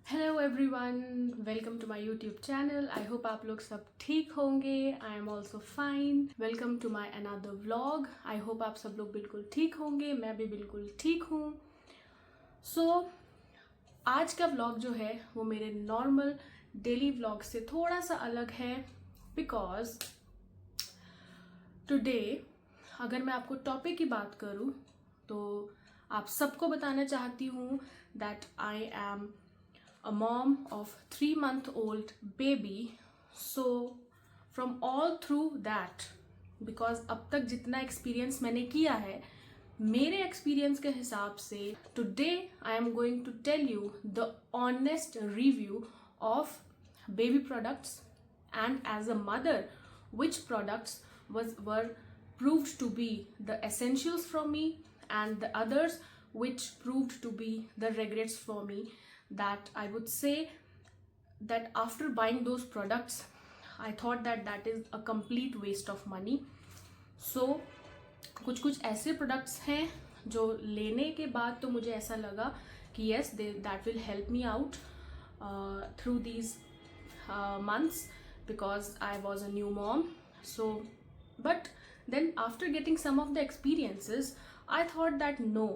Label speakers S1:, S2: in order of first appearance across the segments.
S1: Hello everyone, welcome to my YouTube channel. I hope आप लोग सब ठीक होंगे। I am also fine. Welcome to my another vlog. I hope आप सब लोग बिल्कुल ठीक होंगे, मैं भी बिल्कुल ठीक हूँ। आज का व्लॉग जो है वो मेरे नॉर्मल डेली व्लॉग से थोड़ा सा अलग है, बिकॉज टुडे अगर मैं आपको टॉपिक की बात करूँ तो आप सबको बताना चाहती हूँ that I am a mom of 3-month-old baby. So from all through that, because अब तक जितना एक्सपीरियंस मैंने किया है, मेरे एक्सपीरियंस के हिसाब से today I am going to tell you the honest review of baby products, and as a mother, which products were proved to be the essentials for me, and the others which proved to be the regrets for me, that I would say that after buying those products I thought that that is a complete waste of money. So कुछ ऐसे products हैं जो लेने के बाद तो मुझे ऐसा लगा कि yes, that will help me out through these months, because I was a new mom. So but then after getting some of the experiences I thought that no,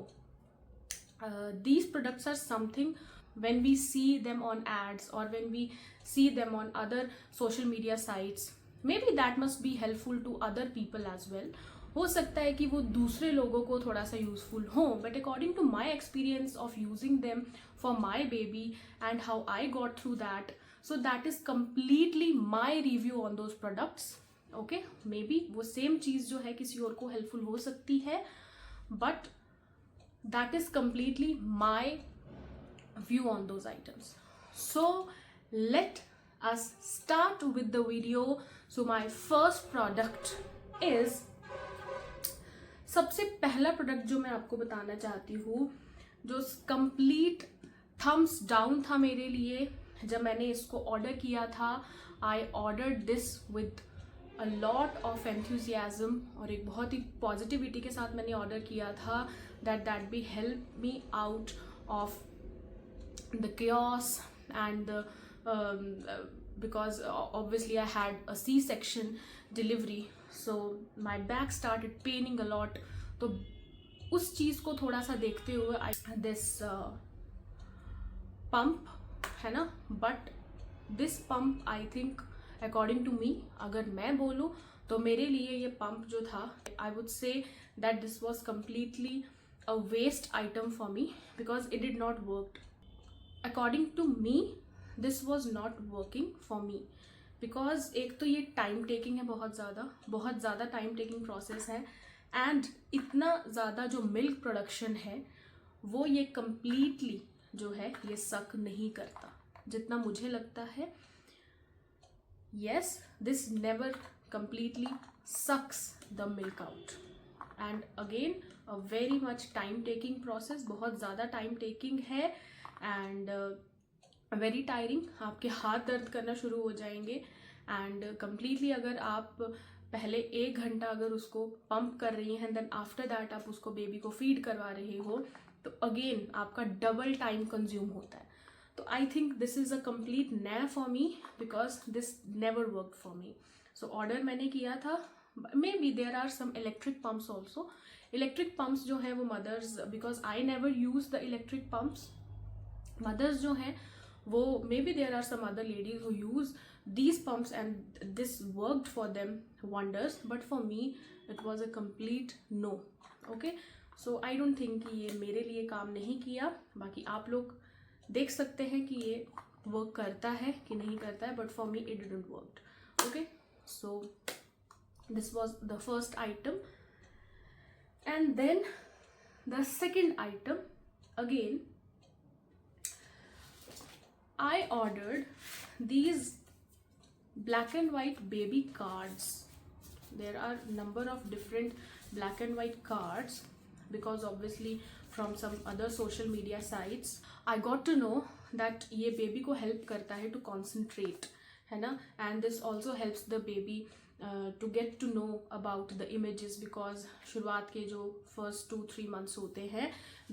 S1: these products are something, when we see them on ads or when we see them on other social media sites, maybe that must be helpful to other people as well. हो सकता है कि वो दूसरे लोगों को थोड़ा सा यूजफुल हो, but according to my experience of using them for my baby and how I got through that, so that is completely my review on those products. Okay, maybe वो सेम चीज़ जो है किसी और को helpful हो सकती है, but that is completely my view on those items. So let us start with the video. So my first product is, सबसे पहला प्रोडक्ट जो मैं आपको बताना चाहती हूँ, जो कंप्लीट थम्स डाउन था मेरे लिए जब मैंने इसको ऑर्डर किया था. I ordered this with a lot of enthusiasm, और एक बहुत ही पॉजिटिविटी के साथ मैंने ऑर्डर किया था, that be help me out of the chaos and because obviously I had a C-section delivery, so my back started paining a lot. तो उस चीज़ को थोड़ा सा देखते हुए this pump है ना, but this pump I think according to me, अगर मैं बोलूँ तो मेरे लिए ये पंप जो था, I would say that this was completely a waste item for me because it did not work. According to me, this was not working for me because एक तो ये टाइम टेकिंग है, बहुत ज़्यादा टाइम टेकिंग प्रोसेस है, and इतना ज़्यादा जो मिल्क प्रोडक्शन है वो ये कम्प्लीटली जो है ये सक नहीं करता जितना मुझे लगता है. Yes, this never completely sucks the milk out, and again a very much time taking process, बहुत ज़्यादा टाइम टेकिंग है, एंड वेरी टायरिंग. आपके हाथ दर्द करना शुरू हो जाएंगे, एंड कम्प्लीटली अगर आप पहले 1 घंटा अगर उसको पंप कर रही हैं, देन आफ्टर दैट आप उसको बेबी को फीड करवा रहे हो, तो अगेन आपका डबल टाइम कंज्यूम होता है. तो I think this is a complete नया for me because this never work for me. So order मैंने किया था. Maybe there are some electric pumps also. Electric pumps जो है वो mothers, because I never use the electric pumps, mothers जो हैं वो, maybe there are some other ladies who use these pumps and this worked for them wonders, but for me it was a complete no. Okay, so I don't think कि ये मेरे लिए काम नहीं किया. बाकी आप लोग देख सकते हैं कि ये वर्क करता है कि नहीं करता है, but for me it didn't work. Okay, so this was the first item, and then the second item, again I ordered these black and white baby cards. There are number of different black and white cards because obviously from some other social media sites I got to know that ये baby को help करता है to concentrate, है ना, and this also helps the baby to get to know about the images, because शुरुआत के जो first 2-3 months होते हैं,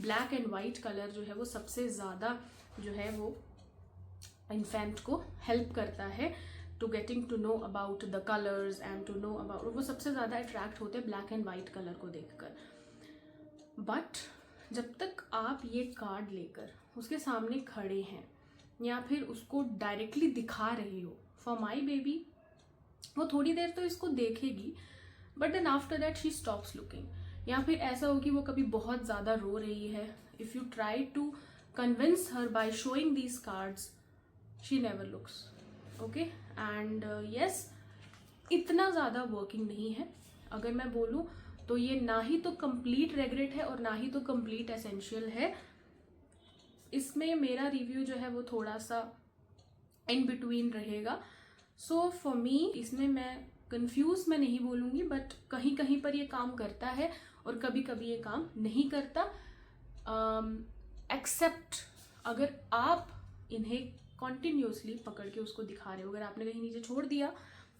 S1: black and white color जो है वो सबसे ज़्यादा जो है वो इन्फेंट को हेल्प करता है to getting to know about the colours and to know about, वो सबसे ज़्यादा अट्रैक्ट होते हैं ब्लैक एंड वाइट कलर को देखकर। बट जब तक आप ये कार्ड लेकर उसके सामने खड़े हैं या फिर उसको डायरेक्टली दिखा रहे हो, फॉर माई बेबी, वो थोड़ी देर तो इसको देखेगी, but then after that she stops looking. या फिर ऐसा हो कि वो कभी बहुत ज़्यादा रो रही है, if you try to convince her by showing these cards, she never looks. Okay, and yes, इतना ज़्यादा वर्किंग नहीं है। अगर मैं बोलूँ तो ये ना ही तो कंप्लीट रेग्रेट है और ना ही तो कंप्लीट एसेंशियल है। इसमें मेरा रिव्यू जो है वो थोड़ा सा इन बिटवीन रहेगा। सो फॉर मी, इसमें मैं कंफ्यूज मैं नहीं बोलूँगी, बट कहीं कहीं पर ये काम करता है और कभी कभी ये काम नहीं करता। एक्सेप्ट अगर आप इन्हें कॉन्टिन्यूसली पकड़ के उसको दिखा रहे हो, अगर आपने कहीं नीचे छोड़ दिया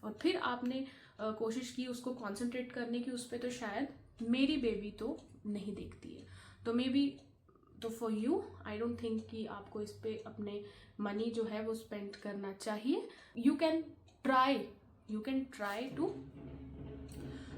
S1: और फिर आपने कोशिश की उसको कॉन्सेंट्रेट करने की उस पर, तो शायद मेरी बेबी तो नहीं देखती है। तो मे बी, तो for you I don't think कि आपको इस पर अपने मनी जो है वो स्पेंड करना चाहिए। You can try to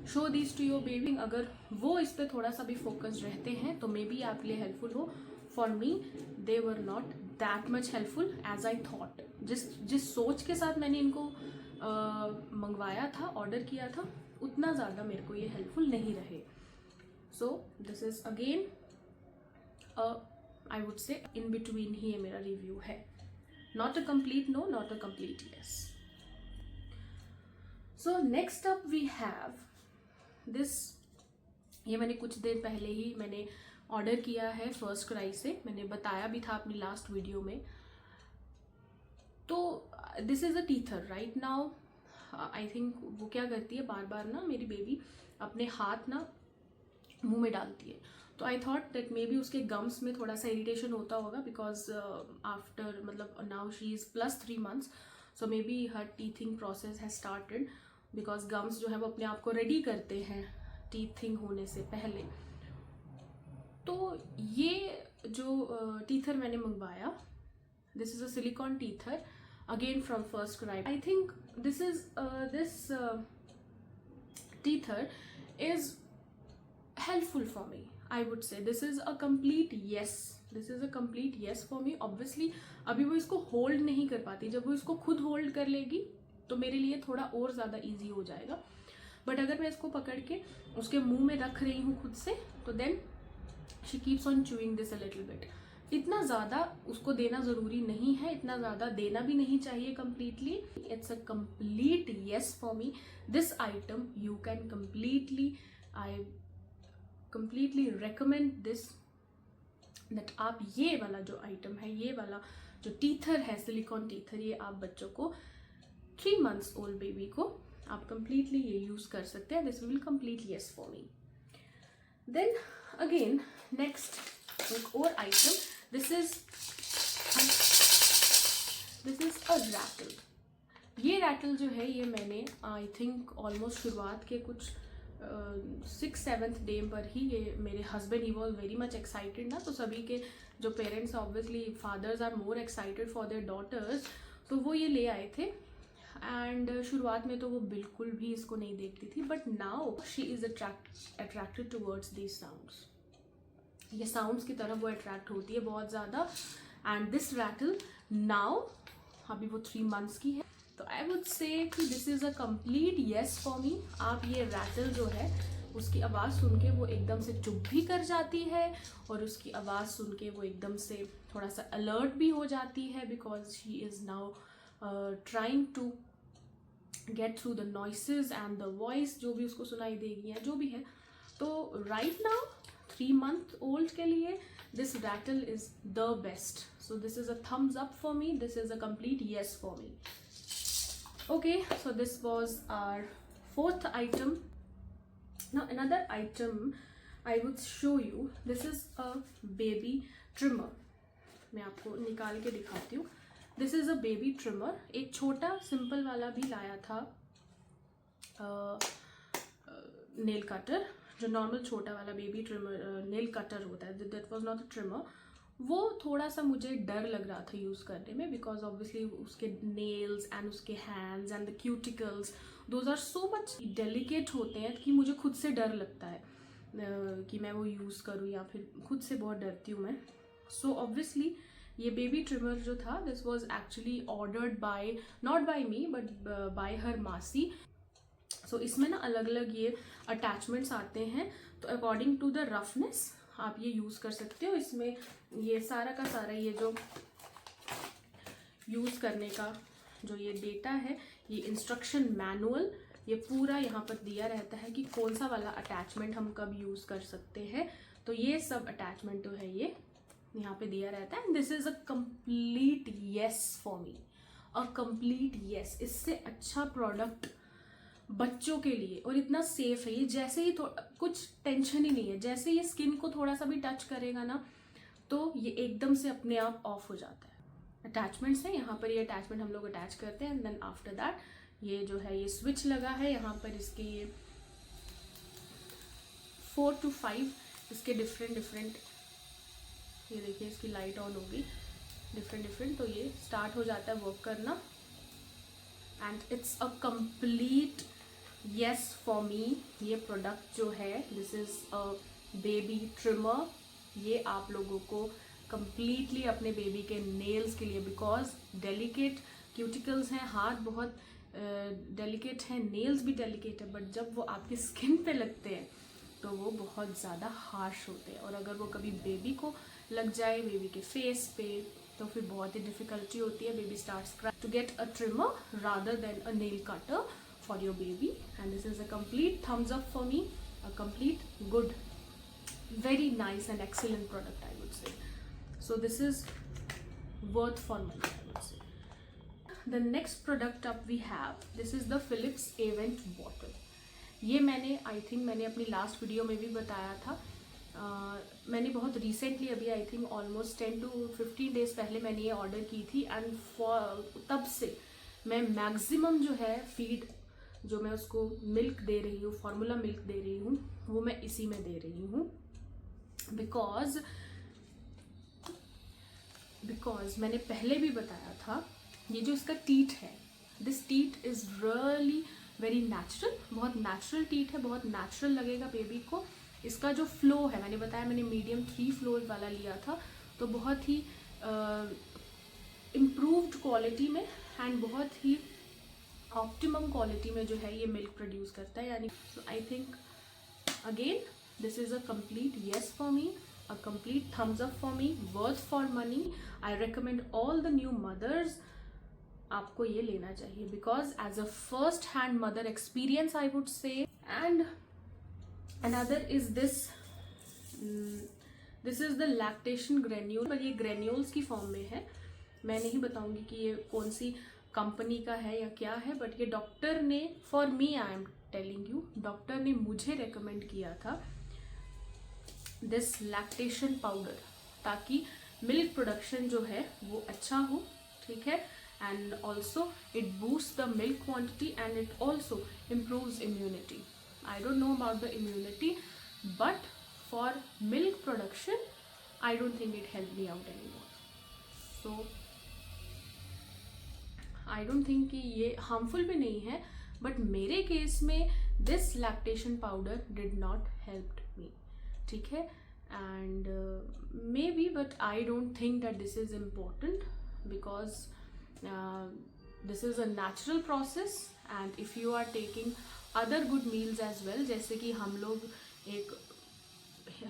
S1: show this to your baby. अगर वो इस पर थोड़ा सा भी फोकस रहते हैं तो मे बी आपके लिए हेल्पफुल हो। For me they were not that much helpful as I thought. जिस सोच के साथ मैंने इनको मंगवाया था, ऑर्डर किया था, उतना ज़्यादा मेरे को ये हेल्पफुल नहीं रहे। So this is again I would say in between ही ये मेरा रिव्यू है। Not a complete no, not a complete yes. So next up we have this. ये मैंने कुछ देर पहले ही मैंने ऑर्डर किया है फर्स्ट क्राई से, मैंने बताया भी था अपनी लास्ट वीडियो में। तो this is a teether right now. I think वो क्या करती है, बार बार ना मेरी बेबी अपने हाथ ना मुंह में डालती है। तो I thought that may be उसके गम्स में थोड़ा सा इरिटेशन होता होगा, बिकॉज आफ्टर मतलब now she is +3 months, so may be her teething process has started, because gums जो है वो अपने आप को रेडी करते हैं टीथिंग होने से पहले। तो ये जो टीथर मैंने मंगवाया, this is a silicone teether again from First Cry. I think this teether is helpful for me. I would say this is a complete yes. This is a complete yes for me. Obviously अभी वो इसको hold नहीं कर पाती, जब वो इसको खुद होल्ड कर लेगी तो मेरे लिए थोड़ा और ज़्यादा ईजी हो जाएगा। बट अगर मैं इसको पकड़ के उसके मुंह में रख रही हूँ खुद से, तो then she keeps on chewing this a little bit. इतना ज़्यादा उसको देना ज़रूरी नहीं है, इतना ज़्यादा देना भी नहीं चाहिए completely. It's a complete yes for me. This item you can completely, I completely recommend this, that आप ये वाला जो आइटम है, ये वाला जो टीथर है, सिलिकॉन टीथर, ये आप बच्चों को 3 months ओल्ड बेबी को आप कम्प्लीटली ये यूज़ कर सकते हैं। This will complete yes for me. Then again next एक और item, this is a rattle. ये रैटल जो है ये मैंने आई थिंक ऑलमोस्ट शुरुआत के कुछ 6-7th डे पर ही, ये मेरे हस्बैंड ही वॉज वेरी मच एक्साइटेड ना, तो सभी के जो parents obviously fathers are more excited for their daughters, तो वो ये ले आए थे। एंड शुरुआत में तो वो बिल्कुल भी इसको नहीं देखती थी, but now she is attracted towards these sounds. ये साउंड्स की तरफ वो अट्रैक्ट होती है बहुत ज़्यादा। एंड दिस रैटल नाउ, अभी वो 3 months की है, तो आई वुड से कि this is a complete yes for मी। आप ये रैटल जो है उसकी आवाज़ सुन के वो एकदम से चुप भी कर जाती है, और उसकी आवाज़ सुन के वो एकदम से थोड़ा सा अलर्ट भी हो जाती है, because she is now trying to get through the noises and the voice जो भी उसको सुनाई देगी या जो भी है। तो राइट नाउ 3 month old के लिए this rattle is the best. So this is a thumbs up for me. This is a complete yes for me. Okay, so this was our 4th item. Now another item I would show you. This is a baby trimmer. मैं आपको निकाल के दिखाती हूँ। This is a baby trimmer. एक छोटा simple वाला भी लाया था नेल कटर, जो नॉर्मल छोटा वाला बेबी ट्रिमर नेल कटर होता है, that was not a trimmer, वो थोड़ा सा मुझे डर लग रहा था यूज़ करने में, बिकॉज ऑब्वियसली उसके नेल्स एंड उसके hands and the cuticles those are so much delicate होते हैं कि मुझे खुद से डर लगता है कि मैं वो यूज़ करूँ, या फिर खुद से बहुत डरती हूँ मैं. सो ऑब्वियसली ये बेबी ट्रिमर जो था, this was actually ordered by, not by me but by her मासी. सो इसमें ना अलग अलग ये अटैचमेंट्स आते हैं, तो अकॉर्डिंग टू द रफनेस आप ये यूज़ कर सकते हो. इसमें ये सारा का सारा ये जो यूज़ करने का जो ये डेटा है, ये इंस्ट्रक्शन मैनुअल, ये पूरा यहाँ पर दिया रहता है कि कौन सा वाला अटैचमेंट हम कब यूज़ कर सकते हैं. तो ये सब अटैचमेंट जो है ये यहाँ पे दिया रहता है. And this is a complete yes for me, a complete yes. इससे अच्छा प्रोडक्ट बच्चों के लिए, और इतना सेफ है ये. जैसे ही कुछ टेंशन ही नहीं है, जैसे ये स्किन को थोड़ा सा भी टच करेगा ना, तो ये एकदम से अपने आप ऑफ हो जाता है. अटैचमेंट्स है यहाँ पर, ये अटैचमेंट हम लोग अटैच करते हैं. एंड देन आफ्टर दैट ये जो है ये स्विच लगा है यहाँ पर. इसके ये 4 to 5 इसके डिफरेंट, ये देखिए इसकी लाइट ऑन होगी, डिफरेंट. तो ये स्टार्ट हो जाता है वर्क करना. And it's a complete yes for मी. ये प्रोडक्ट जो है, this is a baby trimmer. ये आप लोगों को कंप्लीटली अपने बेबी के नेल्स के लिए, बिकॉज डेलिकेट क्यूटिकल्स हैं, हाथ बहुत डेलिकेट हैं, नेल्स भी डेलिकेट है, बट जब वो आपकी स्किन पे लगते हैं तो वो बहुत ज़्यादा हार्श होते हैं. और अगर वो कभी बेबी को लग जाए, बेबी के फेस पे, तो फिर बहुत ही डिफ़िकल्टी होती है. Baby starts crying. To get a trimmer rather than a nail cutter for your baby. And this is a complete thumbs up for me, a complete good, very nice and excellent product, I would say. So this is worth for money, I would say. The next product up we have, this is the Philips Avent bottle. ये मैंने I think मैंने अपनी last video में भी बताया था. मैंने बहुत रिसेंटली, अभी I think almost 10 to 15 days पहले मैंने ये ऑर्डर की थी. एंड तब से मैं मैक्सिमम जो है फीड, जो मैं उसको मिल्क दे रही हूँ, फार्मूला मिल्क दे रही हूँ, वो मैं इसी में दे रही हूँ. बिकॉज मैंने पहले भी बताया था, ये जो इसका टीट है, this tit is really very natural. बहुत नेचुरल टीट है, बहुत नेचुरल लगेगा बेबी को. इसका जो फ्लो है, मैंने बताया मैंने मीडियम 3 फ्लोर वाला लिया था, तो बहुत ही इम्प्रूव्ड क्वालिटी में एंड बहुत ही ऑप्टिमम क्वालिटी में जो है ये मिल्क प्रोड्यूस करता है. यानी I think again this is a complete yes for me, a complete thumbs up for me, worth for money. I recommend all the new mothers, आपको ये लेना चाहिए, because as a first hand mother experience I would say. And another is this is the lactation granule, पर ये granules की form में है. मैं नहीं बताऊंगी कि ये कौन सी कंपनी का है या क्या है, बट ये डॉक्टर ने, for me I am telling you, doctor ने मुझे रेकमेंड किया था दिस लैक्टेशन पाउडर, ताकि मिल्क प्रोडक्शन जो है वो अच्छा हो. ठीक है. And also it boost the milk quantity and it also improves immunity. I don't know about the immunity, but for milk production I don't think it help me out any more. So I don't think कि ये harmful भी नहीं है, but मेरे case में this lactation powder did not help me. ठीक है. And maybe, but I don't think that this is important, because this is a natural process. And if you are taking other good meals as well, जैसे कि हम लोग एक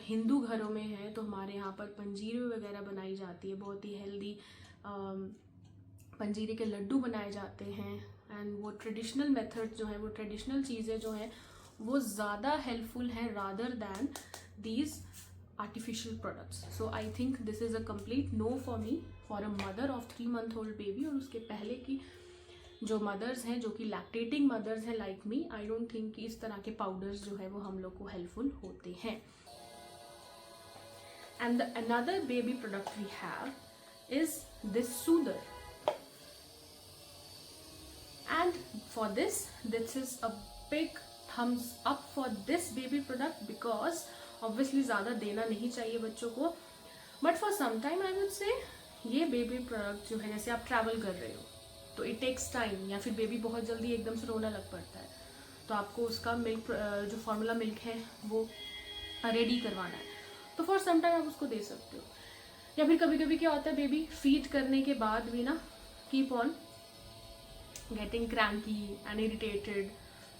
S1: हिंदू घरों में हैं, तो हमारे यहाँ पर पंजीरी वगैरह बनाई जाती है, बहुत ही हेल्दी पंजीरी के लड्डू बनाए जाते हैं. एंड वो ट्रेडिशनल मेथड जो है, वो ट्रेडिशनल चीज़ें जो हैं वो ज़्यादा हेल्पफुल हैं rather than these artificial products. So I think this is a complete no for me, for a mother of 3-month-old baby. और उसके पहले की जो मदर्स हैं, जो कि लैक्टेटिंग मदर्स हैं like me, I don't think कि इस तरह के पाउडर्स जो है वो हम लोग को हेल्पफुल होते हैं. And the another baby product we have is this soother. And for this is a big thumbs up for this baby product, because obviously ज़्यादा देना नहीं चाहिए बच्चों को. But for some time I would say ये baby product जो है, जैसे आप ट्रैवल कर रहे हो तो इट टेक्स टाइम, या फिर बेबी बहुत जल्दी एकदम से रोना लग पड़ता है, तो आपको उसका मिल्क जो फार्मूला मिल्क है वो रेडी करवाना है, तो फॉर सम टाइम आप उसको दे सकते हो। या फिर कभी कभी क्या होता है, बेबी फीड करने के बाद भी ना keep on getting cranky and irritated,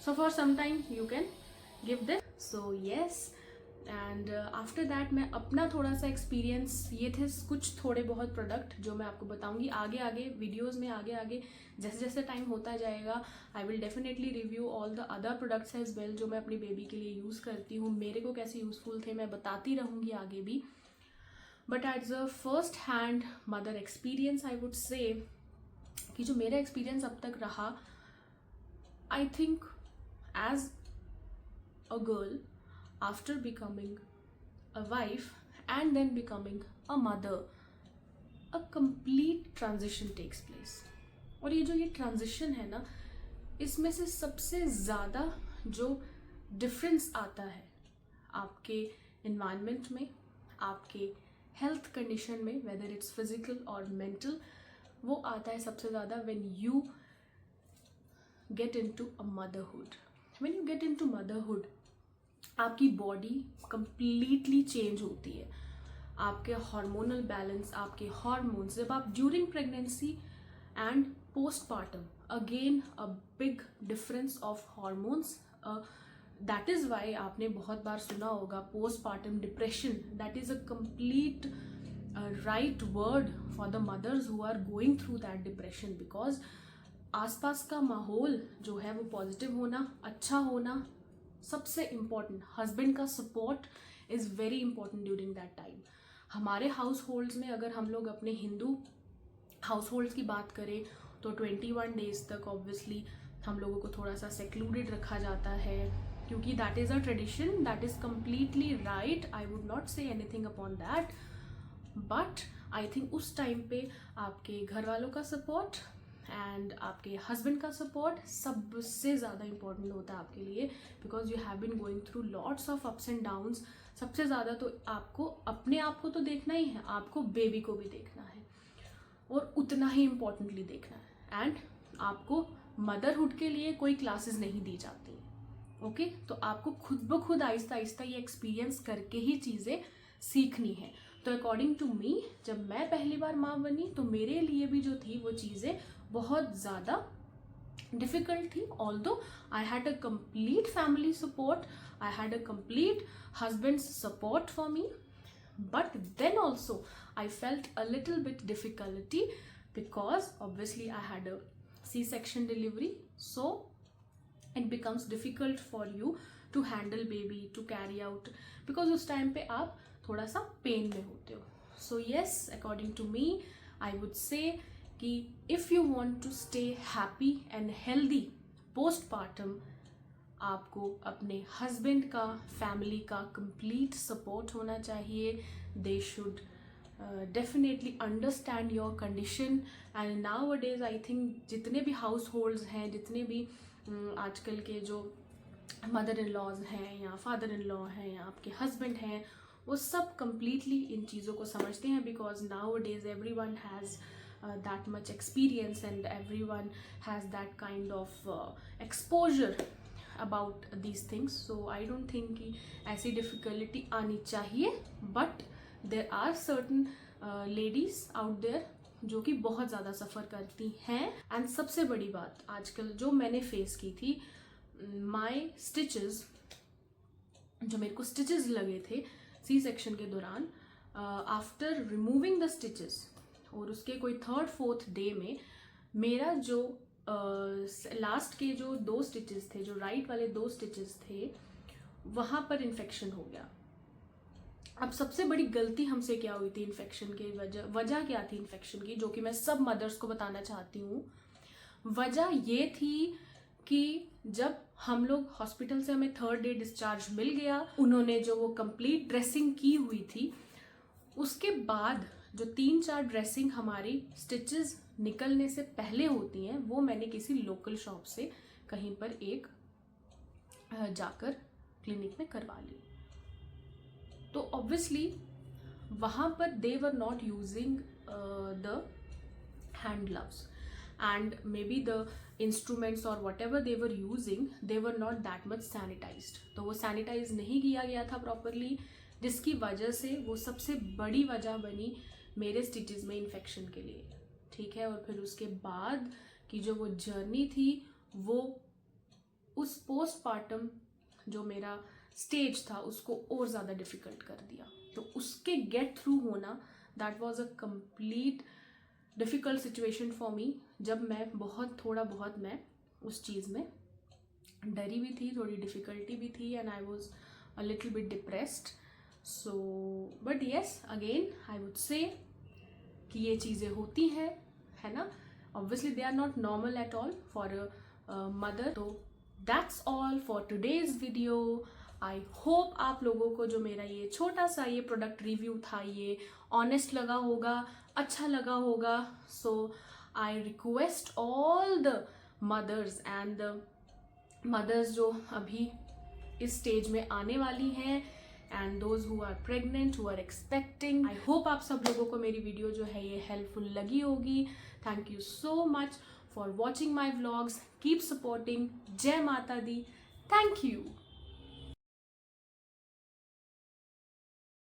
S1: so for some time you can give this. So yes, and after that मैं अपना थोड़ा सा एक्सपीरियंस, ये थे कुछ थोड़े बहुत प्रोडक्ट जो मैं आपको बताऊंगी आगे आगे वीडियोस में, आगे आगे जैसे जैसे टाइम होता जाएगा I will definitely review all the other products as well जो मैं अपनी बेबी के लिए यूज़ करती हूँ, मेरे को कैसे यूज़फुल थे मैं बताती रहूँगी आगे भी। But as a first hand mother experience I would say कि जो मेरा एक्सपीरियंस अब तक रहा, I think as a girl after becoming a wife and then becoming a mother, a complete transition takes place। और ये ट्रांजिशन है ना, इसमें से सबसे ज़्यादा जो डिफरेंस आता है आपके इन्वायरमेंट में, आपके हेल्थ कंडीशन में, वेदर इट्स फिजिकल और मेंटल, वो आता है सबसे ज़्यादा when you get into a motherhood. When you get into motherhood आपकी बॉडी कंप्लीटली चेंज होती है, आपके हार्मोनल बैलेंस, आपके हार्मोन्स, जब आप during pregnancy and postpartum, again a big difference of hormones, that is why आपने बहुत बार सुना होगा postpartum depression, that is a complete right word for the mothers who are going through that depression, because आसपास का माहौल जो है वो पॉजिटिव होना, अच्छा होना, सबसे इम्पॉर्टेंट हस्बैंड का support is very important during that time. हमारे हाउस होल्ड्स में अगर हम लोग अपने हिंदू हाउस होल्ड्स की बात करें तो 21 डेज तक ऑब्वियसली हम लोगों को थोड़ा सा सेक्लूडेड रखा जाता है, क्योंकि that is a tradition, that is completely right, I would not say anything upon that, but I think उस टाइम पे आपके घर वालों का सपोर्ट एंड आपके हस्बैंड का सपोर्ट सबसे ज़्यादा इंपॉर्टेंट होता है आपके लिए, because you have been going through lots of ups and downs. सबसे ज़्यादा तो आपको अपने आप को तो देखना ही है, आपको बेबी को भी देखना है और उतना ही इम्पोर्टेंटली देखना है, एंड आपको मदरहुड के लिए कोई क्लासेस नहीं दी जाती, ओके तो आपको खुद ब खुद आहिस्ता आहिस्ता ये एक्सपीरियंस करके ही चीज़ें सीखनी है। तो अकॉर्डिंग टू मी, जब मैं पहली बार माँ बनी तो मेरे लिए भी जो थी वो चीज़ें बहुत ज़्यादा डिफ़िकल्ट थी, although I had a complete family support, I had a complete husband's support for me, but then also I felt a little bit difficulty because obviously I had a C-section delivery, so it becomes difficult for you to handle baby, to carry out, because उस time पे आप थोड़ा सा pen में होते हो। So yes, according to me, I would say कि if you want to stay happy and healthy postpartum, आपको अपने हस्बैंड का, फैमिली का कंप्लीट सपोर्ट होना चाहिए। They should definitely understand your condition, and now a days I think जितने भी house holds हैं, जितने भी आजकल के जो मदर इन लॉज हैं या फादर इन लॉ हैं या आपके हस्बैंड हैं, वो सब कंप्लीटली इन चीज़ों को समझते हैं, because now a days every one has that much experience and everyone has that kind of exposure about these things, so I don't think कि ऐसी difficulty आनी चाहिए, but there are certain ladies out there जो कि बहुत ज़्यादा सफ़र करती हैं। एंड सबसे बड़ी बात आजकल जो मैंने फेस की थी, माई स्टिचेस, जो मेरे को स्टिचेस लगे थे सी सेक्शन के दौरान, आफ्टर रिमूविंग द स्टिचेस और उसके कोई 3rd-4th डे में मेरा जो लास्ट के जो 2 स्टिचेस थे, जो राइट वाले 2 स्टिचेस थे, वहाँ पर इन्फेक्शन हो गया। अब सबसे बड़ी गलती हमसे क्या हुई थी इन्फेक्शन की वजह क्या थी इन्फेक्शन की, जो कि मैं सब मदर्स को बताना चाहती हूँ। वजह ये थी कि जब हम लोग हॉस्पिटल से, हमें 3rd डे डिस्चार्ज मिल गया, उन्होंने जो वो कंप्लीट ड्रेसिंग की हुई थी, उसके बाद जो 3-4 ड्रेसिंग हमारी स्टिचेस निकलने से पहले होती हैं, वो मैंने किसी लोकल शॉप से कहीं पर एक जाकर क्लिनिक में करवा ली। तो ऑब्वियसली वहाँ पर they were not using the hand gloves, and maybe the instruments or whatever they were using, they were not that much sanitized. तो वो सैनिटाइज नहीं किया गया था प्रॉपरली, जिसकी वजह से वो सबसे बड़ी वजह बनी मेरे स्टिचेस में इन्फेक्शन के लिए, ठीक है। और फिर उसके बाद की जो वो जर्नी थी, वो उस पोस्टपार्टम जो मेरा स्टेज था उसको और ज़्यादा डिफ़िकल्ट कर दिया। तो उसके गेट थ्रू होना, that was a complete difficult situation for me, जब मैं थोड़ा बहुत मैं उस चीज़ में डरी भी थी, थोड़ी डिफ़िकल्टी भी थी, and I was a little bit depressed. So but yes, again I would say कि ये चीज़ें होती हैं, है ना। Obviously they are not normal at all for a mother. तो that's all for today's video. I hope आप लोगों को जो मेरा ये छोटा सा ये प्रोडक्ट रिव्यू था, ये ऑनेस्ट लगा होगा, अच्छा लगा होगा। So I request all the mothers and the mothers जो अभी इस स्टेज में आने वाली हैं, and those who are pregnant, who are expecting, I hope आप सब लोगों को मेरी वीडियो जो है ये हेल्पफुल लगी होगी। Thank you so much for watching my vlogs, keep supporting. जय माता दी, थैंक यू।